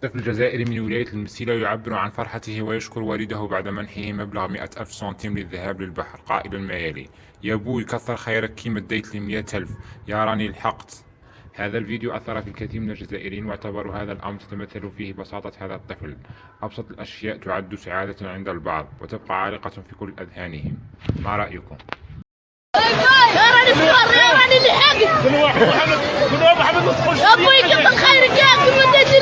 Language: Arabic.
طفل جزائري من ولاية المسيلة يعبر عن فرحته ويشكر والده بعد منحه مبلغ 100,000 سنتيم للذهاب للبحر، قائلا ما يلي: يا بوي كثر خيرك كي مديت لي 100,000، يا راني لحقت. هذا الفيديو أثر في الكثير من الجزائريين، واعتبروا هذا الأمر تتمثل فيه بساطة هذا الطفل. أبسط الأشياء تعد سعادة عند البعض وتبقى عالقة في كل أذهانهم. ما رأيكم؟ يا راني فخور، يا راني لحقت. كل واحد محمد، كل واحد محمد. يا ابوي كثر خيرك يا اخي مديت